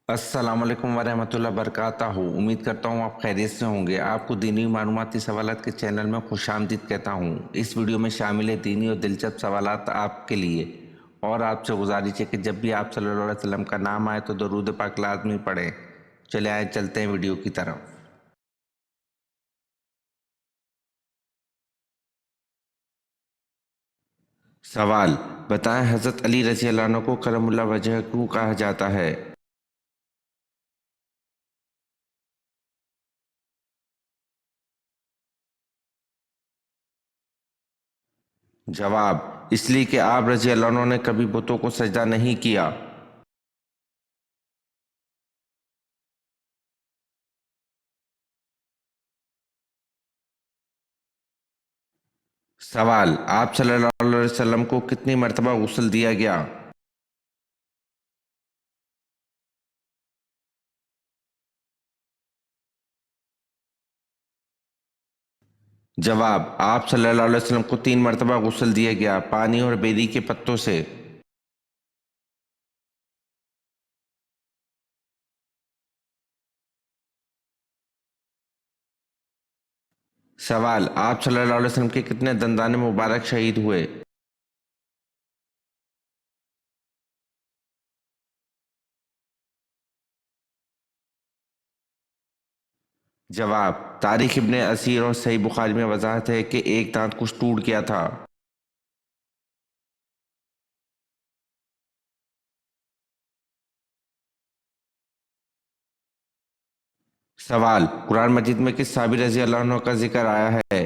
السلام علیکم ورحمۃ اللہ وبرکاتہ. امید کرتا ہوں آپ خیریت سے ہوں گے. آپ کو دینی معلوماتی سوالات کے چینل میں خوش آمدید کہتا ہوں. اس ویڈیو میں شامل ہے دینی اور دلچسپ سوالات آپ کے لیے، اور آپ سے گزارش ہے کہ جب بھی آپ صلی اللہ علیہ وسلم کا نام آئے تو درود پاک لازمی پڑھیں. چلے آئے چلتے ہیں ویڈیو کی طرف. سوال: بتائیں حضرت علی رضی اللہ عنہ کو کرم اللہ وجہ کیوں کہا جاتا ہے؟ جواب: اس لیے کہ آپ رضی اللہ عنہ نے کبھی بتوں کو سجدہ نہیں کیا. سوال: آپ صلی اللہ علیہ وسلم کو کتنی مرتبہ غسل دیا گیا؟ جواب: آپ صلی اللہ علیہ وسلم کو 3 مرتبہ غسل دیا گیا، پانی اور بیری کے پتوں سے. سوال: آپ صلی اللہ علیہ وسلم کے کتنے دندان مبارک شہید ہوئے؟ جواب: تاریخ ابن اسیر اور صحیح بخاری میں وضاحت ہے کہ ایک دانت کچھ ٹوٹ گیا تھا. سوال: قرآن مجید میں کس صحابی رضی اللہ عنہ کا ذکر آیا ہے؟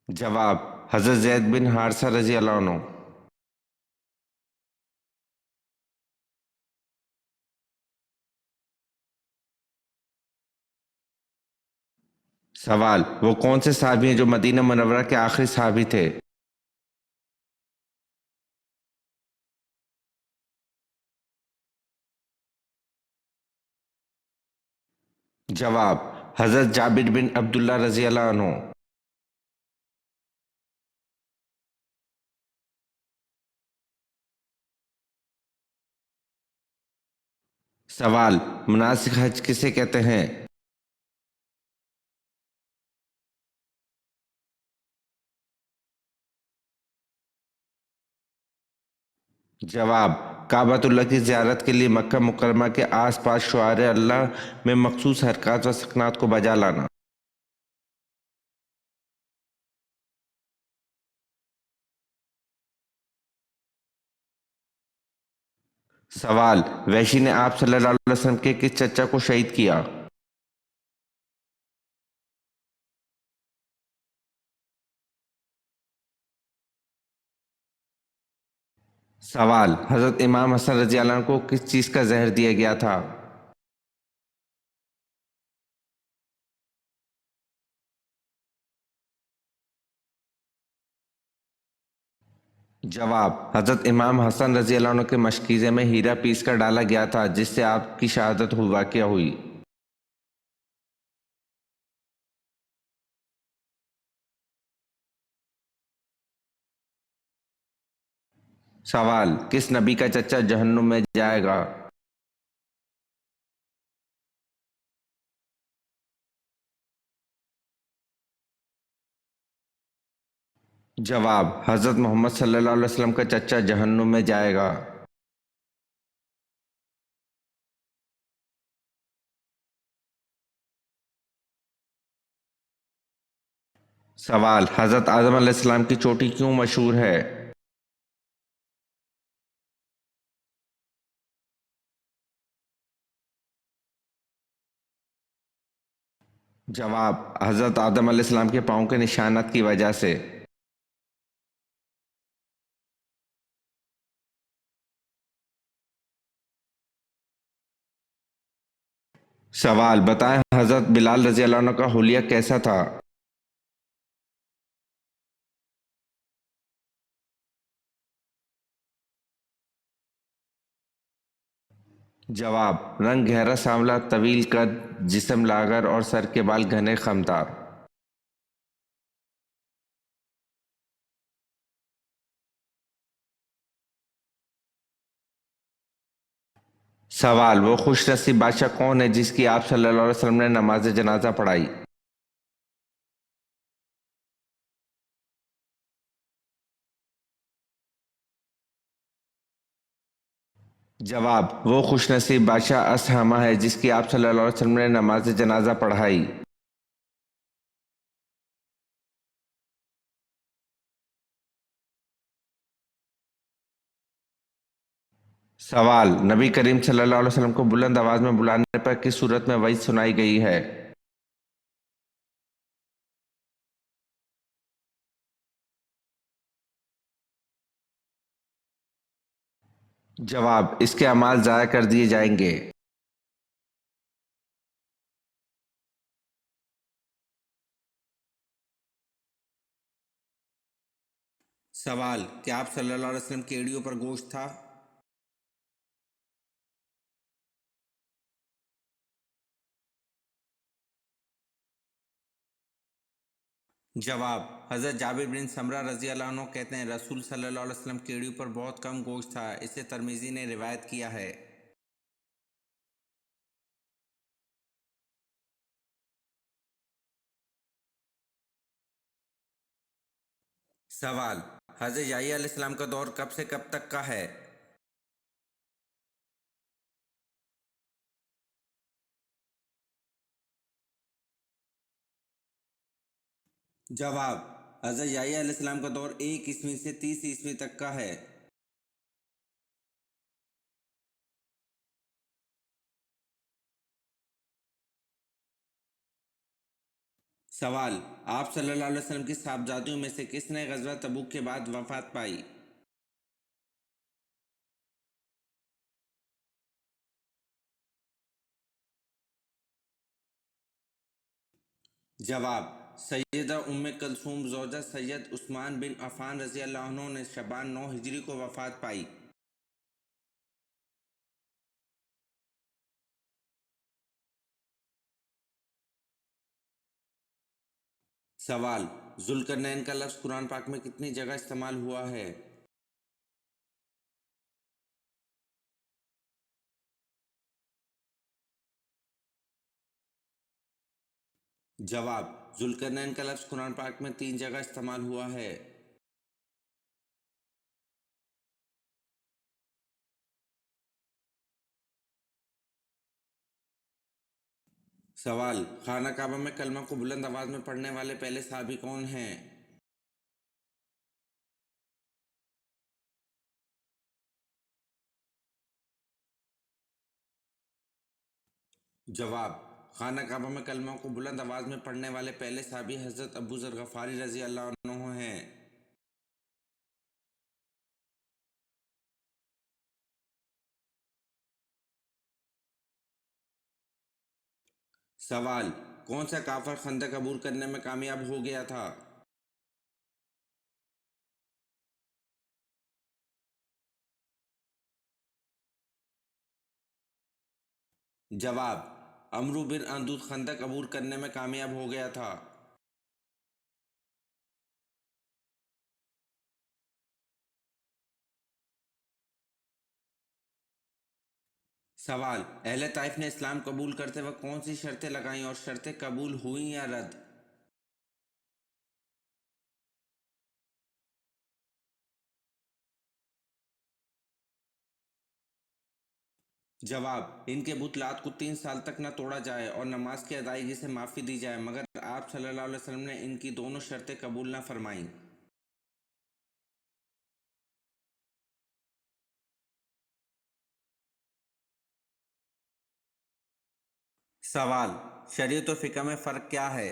جواب: حضرت زید بن حارثہ رضی اللہ عنہ. سوال: وہ کون سے صحابی ہیں جو مدینہ منورہ کے آخری صحابی تھے؟ جواب: حضرت جابر بن عبداللہ رضی اللہ عنہ. سوال: مناسک حج کسے کہتے ہیں؟ جواب: کعبۃ اللہ کی زیارت کے لیے مکہ مکرمہ کے آس پاس شعائر اللہ میں مخصوص حرکات و سکنات کو بجا لانا. سوال: وحشی نے آپ صلی اللہ علیہ وسلم کے کس چچا کو شہید کیا؟ سوال: حضرت امام حسن رضی اللہ عنہ کو کس چیز کا زہر دیا گیا تھا؟ جواب: حضرت امام حسن رضی اللہ عنہ کے مشکیزے میں ہیرا پیس کر ڈالا گیا تھا جس سے آپ کی شہادت واقع ہوئی. سوال: کس نبی کا چچا جہنم میں جائے گا؟ جواب: حضرت محمد صلی اللہ علیہ وسلم کا چچا جہنم میں جائے گا. سوال: حضرت آدم علیہ السلام کی چوٹی کیوں مشہور ہے؟ جواب: حضرت آدم علیہ السلام کے پاؤں کے نشانات کی وجہ سے. سوال: بتائیں حضرت بلال رضی اللہ عنہ کا حلیہ کیسا تھا؟ جواب: رنگ گہرا سانولا، طویل قد، جسم لاغر اور سر کے بال گھنے خمدار. सवाल, वो खुश नसीब बादशाह कौन है जिसकी आप सल्लल्लाहु अलैहि वसल्लम ने नमाज जनाजा पढ़ाई? जवाब, वो खुश नसीब बादशाह असहमा है जिसकी आप सल्लल्लाहु अलैहि वसल्लम ने नमाज जनाजा पढ़ाई। सवाल, नबी करीम सल्लल्लाहु अलैहि वसल्लम को बुलंद आवाज में बुलाने पर किस सूरत में वही सुनाई गई है? जवाब, इसके अमाल ज़ाया कर दिए जाएंगे। सवाल, क्या आप सल्लल्लाहु अलैहि वसल्लम की एड़ियों पर गोश्त था? जवाब, हज़रत जाबिर बिन समरा रज़ी अल्लाह अन्हु कहते हैं रसूल सल्लल्लाहु अलैहि वसल्लम की एड़ियों पर बहुत कम गोश्त था। इसे तिरमिज़ी ने रिवायत किया है। सवाल, हज़रत याह्या अलैहिस्सलाम का दौर कब से कब तक का है? जवाब, हज़रत याह्या अलैहिस्सलाम का दौर 1 ईस्वी से 30 ईस्वी तक का है। सवाल, आप सल्लल्लाहु अलैहि वसल्लम की साहबजादियों में से किसने ग़ज़वा तबूक के बाद वफ़ात पाई? जवाब, सैयदा उम्मे कलसूम ज़ौजा सैयद उस्मान बिन अफ़ान रज़ी अल्लाह अन्हु ने शबान 9 हिजरी को वफ़ात पाई। सवाल, ज़ुल्करनैन का लफ्ज़ कुरान पाक में कितनी जगह इस्तेमाल हुआ है? जवाब, ज़ुल्करनैन का लफ्ज़ कुरान पाक में 3 जगह इस्तेमाल हुआ है। सवाल, खाना काबा में कलमा को बुलंद आवाज में पढ़ने वाले पहले सहाबी कौन हैं? जवाब, खाना काबा में कलमा को बुलंद आवाज में पढ़ने वाले पहले सहाबी हज़रत अबू ज़र गफ़ारी रज़ी अल्लाह अन्हु हैं। सवाल, कौन सा काफिर खंदक अबूर करने में कामयाब हो गया था? जवाब, अमरू बिन अंदूद खंदक अबूर करने में कामयाब हो गया था। सवाल, अहले ताइफ ने इस्लाम कबूल करते वक्त कौन सी शर्तें लगाईं और शर्तें कबूल हुई या रद्द? जवाब, इनके बुत लात को 3 साल तक न तोड़ा जाए और नमाज की अदायगी से माफ़ी दी जाए, मगर आप सल्लल्लाहु अलैहि वसल्लम ने इनकी दोनों शर्तें कबूल न फरमाईं। सवाल, शरीयत और फ़िक़ह में फ़र्क क्या है?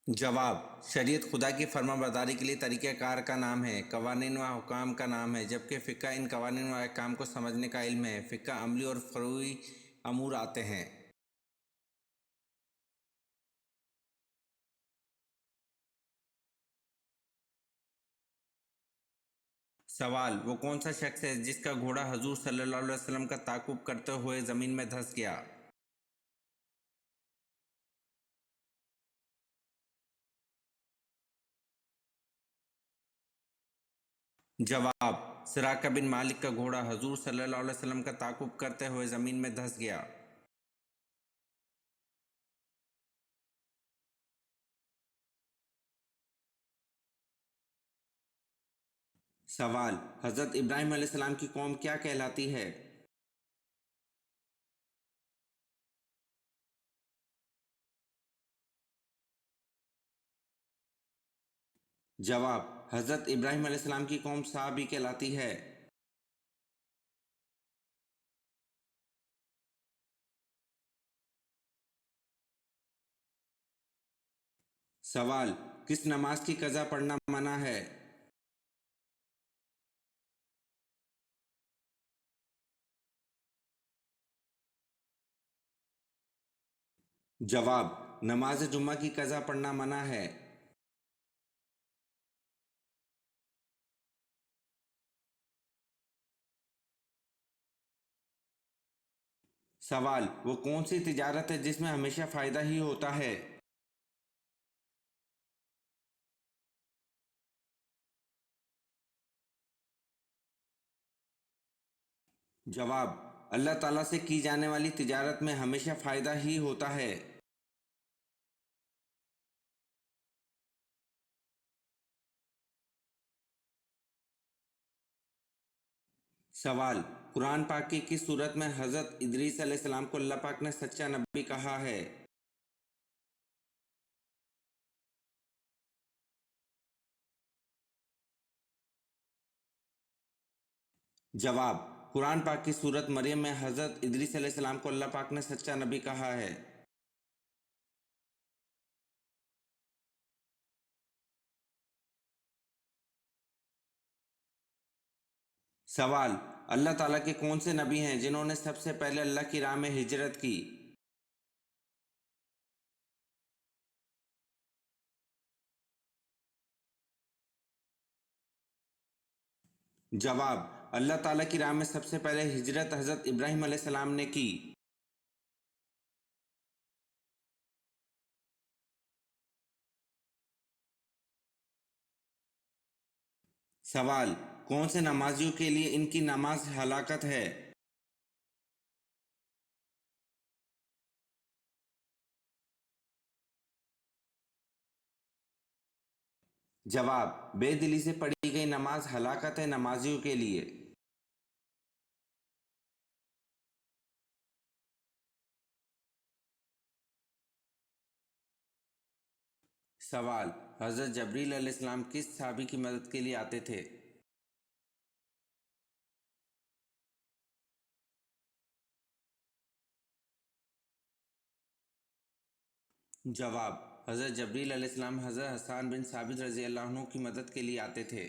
जवाब, शरीयत खुदा की फर्माबरदारी के लिए तरीक़ाकार का नाम है, कवानीन व हुकाम का नाम है, जबकि फ़िक़ह इन कवानीन व अहकाम को समझने का इल्म है। फ़िक़ह अमली और फ़ुरूई अमूर आते हैं। सवाल, वो कौन सा शख्स है जिसका घोड़ा हजूर सल्लल्लाहु अलैहि वसल्लम का ताक़ुब करते हुए ज़मीन में धंस गया? जवाब: सिराका बिन मालिक का घोड़ा हजूर सल्लल्लाहु अलैहि वसल्लम का ताक़ुब करते हुए ज़मीन में धंस गया। सवाल: हज़रत इब्राहीम अलैहिस्सलाम की कौम क्या कहलाती है? जवाब: हज़रत इब्राहीम अलैहिस्सलाम की कौम साबी कहलाती है। सवाल: किस नमाज की कज़ा पढ़ना मना है? जवाब: नमाज जुम्मा की कज़ा पढ़ना मना है। सवाल: वो कौन सी तिजारत है जिसमें हमेशा फ़ायदा ही होता है? जवाब: अल्लाह ताला से की जाने वाली तिजारत में हमेशा फ़ायदा ही होता है। सवाल: कुरान पाक की किस सूरत में हज़रत इदरीस अलैहिस्सलाम को अल्लाह पाक ने सच्चा नबी कहा है? जवाब: कुरान पाक की सूरत मरियम में हज़रत इदरीस अलैहिस्सलाम को अल्लाह पाक ने सच्चा नबी कहा है। सवाल: अल्लाह ताला के कौन से नबी हैं जिन्होंने सबसे पहले अल्लाह की राह में हिजरत की? जवाब: अल्लाह ताला की राह में सबसे पहले हिजरत हज़रत इब्राहीम अलैहिस्सलाम ने की। सवाल: कौन से नमाजियों के लिए इनकी नमाज हलाकत है? जवाब: बेदिली से पढ़ी गई नमाज हलाकत है नमाजियों के लिए। सवाल: हज़रत जबरील अलैहिस्सलाम किस सहाबी की मदद के लिए आते थे? जवाब: हज़रत जबरील अलैहिस्सलाम हज़रत हसन बिन साबित रज़ी अल्लाह अन्हु की मदद के लिए आते थे।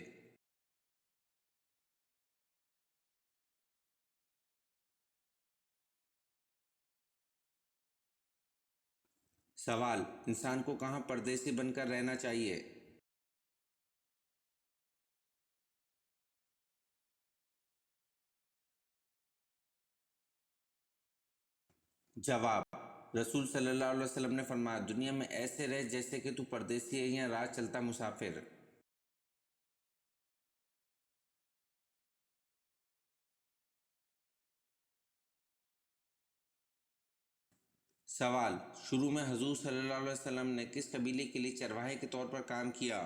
सवाल: इंसान को कहाँ परदेसी बनकर रहना चाहिए? जवाब: रसूल सल्लल्लाहु अलैहि वसल्लम ने फरमाया, दुनिया में ऐसे रह जैसे कि तू परदेसी है या राह चलता मुसाफिर। सवाल: शुरू में हजूर सल्लल्लाहु अलैहि वसल्लम ने किस कबीले के लिए चरवाहे के तौर पर काम किया?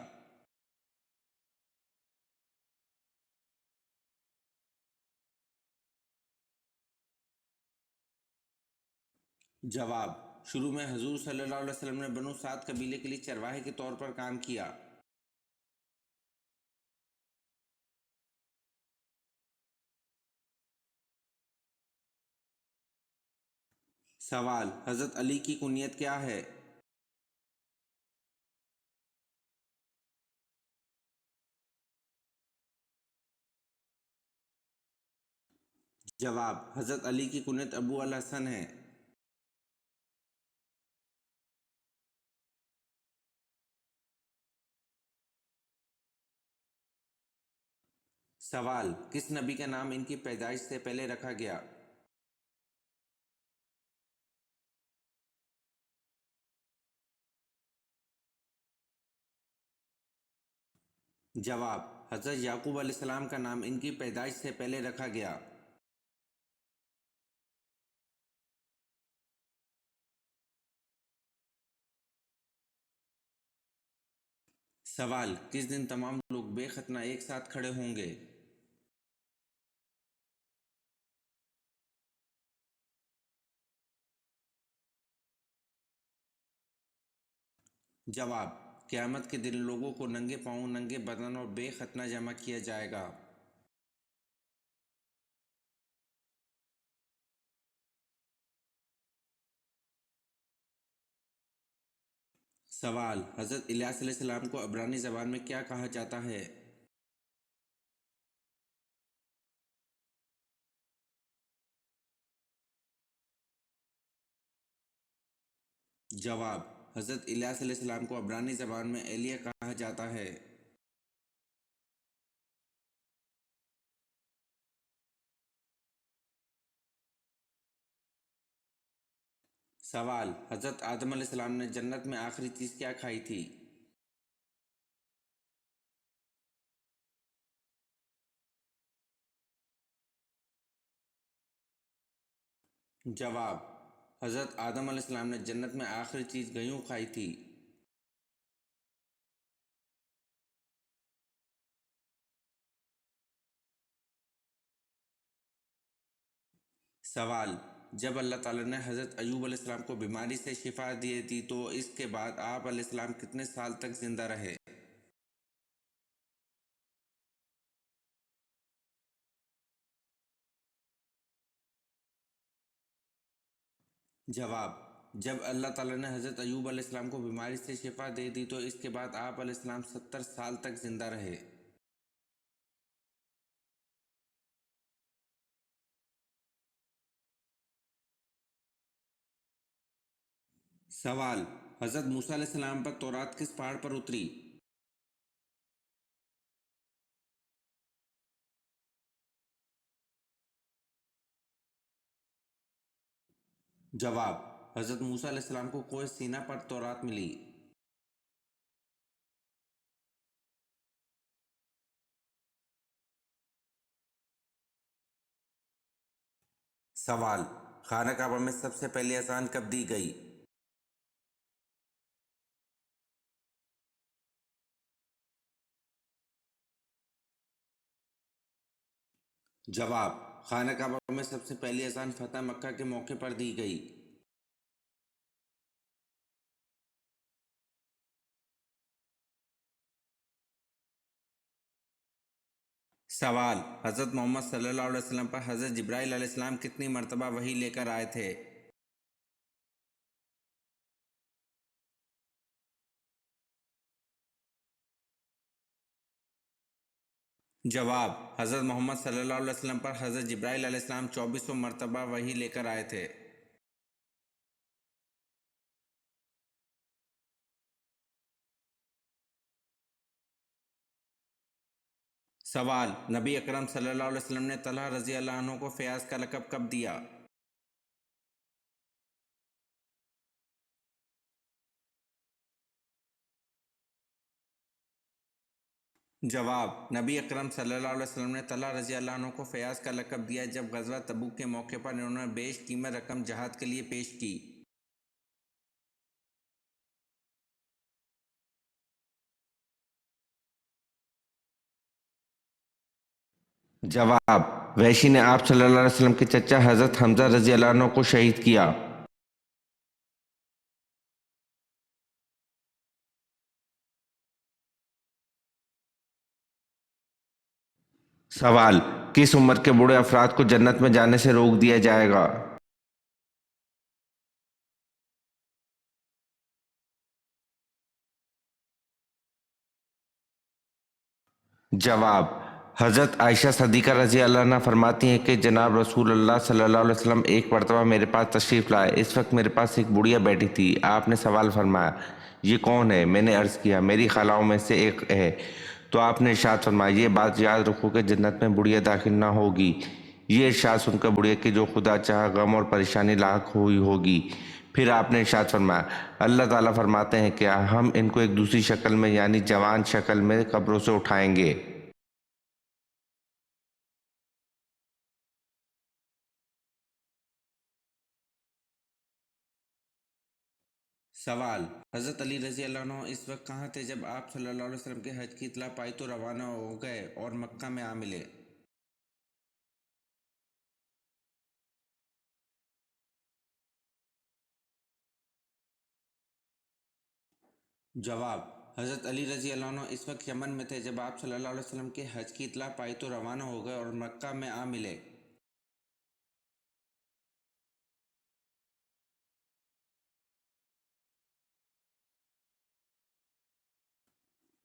जवाब: शुरू में हजूर सल्लल्लाहु अलैहि वसल्लम ने बनु साद कबीले के लिए चरवाहे के तौर पर काम किया। सवाल: हज़रत अली की कुनियत क्या है? जवाब: हज़रत अली की कुनियत अबू अल हसन है। सवाल: किस नबी का नाम इनकी पैदाइश से पहले रखा गया? जवाब: حضرت یعقوب علیہ السلام کا نام ان کی پیدائش سے پہلے رکھا گیا؟ سوال: کس دن تمام لوگ بے ختنہ ایک ساتھ کھڑے ہوں گے؟ جواب: قیامت کے دن لوگوں کو ننگے پاؤں، ننگے بدن اور بے ختنہ جمع کیا جائے گا۔ سوال: حضرت الیاس علیہ السلام کو عبرانی زبان میں کیا کہا جاتا ہے؟ جواب: حضرت الیاس علیہ السلام کو عبرانی زبان میں ایلیا کہا جاتا ہے۔ سوال: حضرت آدم علیہ السلام نے جنت میں آخری چیز کیا کھائی تھی؟ جواب: حضرت آدم علیہ السلام نے جنت میں آخری چیز گیہوں کھائی تھی۔ سوال: جب اللہ تعالیٰ نے حضرت ایوب علیہ السلام کو بیماری سے شفا دی تھی تو اس کے بعد آپ علیہ السلام کتنے سال تک زندہ رہے؟ جواب: جب اللہ تعالیٰ نے حضرت ایوب علیہ السلام کو بیماری سے شفا دے دی تو اس کے بعد آپ علیہ السلام 70 سال تک زندہ رہے۔ سوال: حضرت موسیٰ علیہ السلام پر تورات کس پہاڑ پر اتری؟ جواب: حضرت موسیٰ علیہ السلام کو کوہ سینا پر تورات ملی۔ سوال: خانہ کعبہ میں سب سے پہلی اذان کب دی گئی؟ جواب: خانہ کعبہ میں سب سے پہلی اذان فتح مکہ کے موقع پر دی گئی۔ سوال: حضرت محمد صلی اللہ علیہ وسلم پر حضرت جبرائیل علیہ السلام کتنی مرتبہ وحی لے کر آئے تھے؟ جواب: حضرت محمد صلی اللہ علیہ وسلم پر حضرت جبرائیل علیہ السلام 2400 مرتبہ وحی لے کر آئے تھے۔ سوال: نبی اکرم صلی اللہ علیہ وسلم نے طلحہ رضی اللہ عنہ کو فیاض کا لقب کب دیا؟ جواب: نبی اکرم صلی اللہ علیہ وسلم نے طلحہ رضی اللہ عنہ کو فیاض کا لقب دیا جب غزوہ تبوک کے موقع پر انہوں نے بیش قیمت رقم جہاد کے لیے پیش کی۔ جواب: وحشی نے آپ صلی اللہ علیہ وسلم کے چچا حضرت حمزہ رضی اللہ عنہ کو شہید کیا۔ سوال: کس عمر کے بوڑھے افراد کو جنت میں جانے سے روک دیا جائے گا؟ جواب: حضرت عائشہ صدیقہ رضی اللہ عنہ فرماتی ہیں کہ جناب رسول اللہ صلی اللہ علیہ وسلم ایک مرتبہ میرے پاس تشریف لائے۔ اس وقت میرے پاس ایک بڑھیا بیٹھی تھی۔ آپ نے سوال فرمایا، یہ کون ہے؟ میں نے عرض کیا، میری خالہوں میں سے ایک ہے۔ تو آپ نے ارشاد فرمایا، یہ بات یاد رکھو کہ جنت میں بڑھیا داخل نہ ہوگی۔ یہ ارشاد سن کر بڑھیا کی جو خدا چاہا غم اور پریشانی لاحق ہوئی ہوگی۔ پھر آپ نے ارشاد فرمایا، اللہ تعالیٰ فرماتے ہیں کہ ہم ان کو ایک دوسری شکل میں یعنی جوان شکل میں قبروں سے اٹھائیں گے۔ सवाल: हज़रत अली रज़ी अल्लाह अन्हु इस वक्त कहाँ थे जब आप सल्लल्लाहु अलैहि वसल्लम के हज की इत्तला पाई तो रवाना हो गए और मक्का में आ मिले? जवाब: हज़रत अली रज़ी अल्लाह अन्हु इस वक्त यमन में थे जब आप सल्लल्लाहु अलैहि वसल्लम के हज की इत्तला पाई तो रवाना हो गए और मक्का में आ मिले।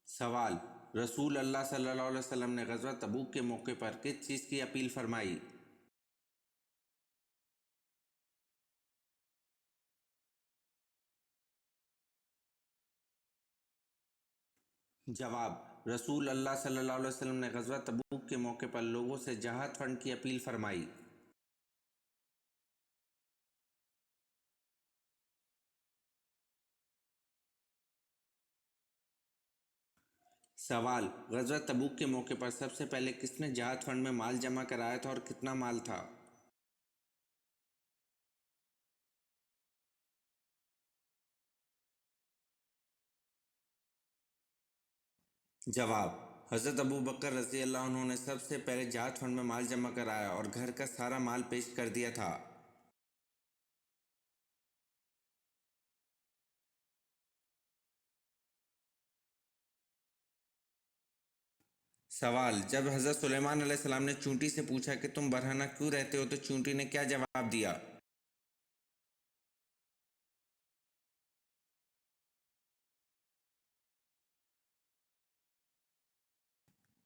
सवाल: रसूल अल्लाह सल्लल्लाहु अलैहि वसल्लम ने ग़ज़वा तबूक के मौके पर किस चीज़ की अपील फरमाई? जवाब: रसूल अल्लाह सल्लल्लाहु अलैहि वसल्लम ने ग़ज़वा तबूक के मौके पर लोगों से जहाद फंड की अपील फरमाई। सवाल: ग़ज़वा तबूक के मौके पर सबसे पहले किसने जहाद फंड में माल जमा कराया था और कितना माल था? जवाब: हज़रत अबू बकर रज़ी अल्लाह अन्हु ने सबसे पहले जहाद फंड में माल जमा कराया और घर का सारा माल पेश कर दिया था। सवाल: जब हज़रत सुलेमान अलैहिस्सलाम ने चूंटी से पूछा कि तुम बरहना क्यों रहते हो तो चूंटी ने क्या जवाब दिया?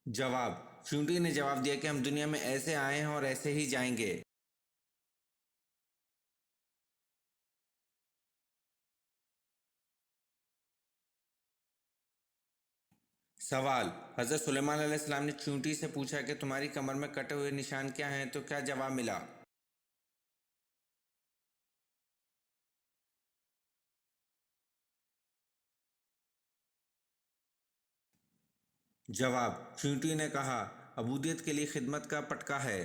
जवाब: चूंटी ने जवाब दिया कि हम दुनिया में ऐसे आए हैं और ऐसे ही जाएंगे। सवाल: हज़रत सुलेमान अलैहिस्सलाम ने चूंटी से पूछा कि तुम्हारी कमर में कटे हुए निशान क्या हैं तो क्या जवाब मिला? जवाब: चींटी ने कहा, अबूदियत के लिए खिदमत का पटका है।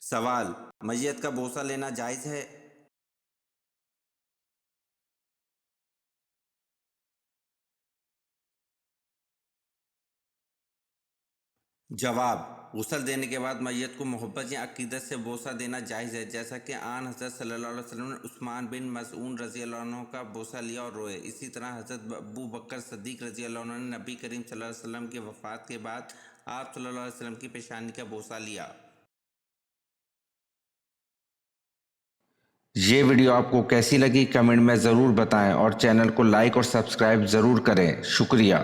सवाल: मैयत का बोसा लेना जायज़ है? जवाब: गुस्ल देने के बाद मैयत को मोहब्बत या अकीदत से बोसा देना जायज़ है, जैसा कि आन हज़रत सल्लल्लाहु अलैहि वसल्लम ने उस्मान बिन मज़ऊन रज़ी अल्लाह अन्हु का बोसा लिया और रोए। इसी तरह हज़रत अबू बकर सिद्दीक़ रज़ी अल्लाह अन्हु ने नबी करीम सल्लल्लाहु अलैहि वसल्लम की वफ़ात के बाद आप सल्लल्लाहु अलैहि वसल्लम की पेशानी का बोसा लिया। ये वीडियो आपको कैसी लगी कमेंट में ज़रूर बताएं और चैनल को लाइक और सब्सक्राइब ज़रूर करें। शुक्रिया।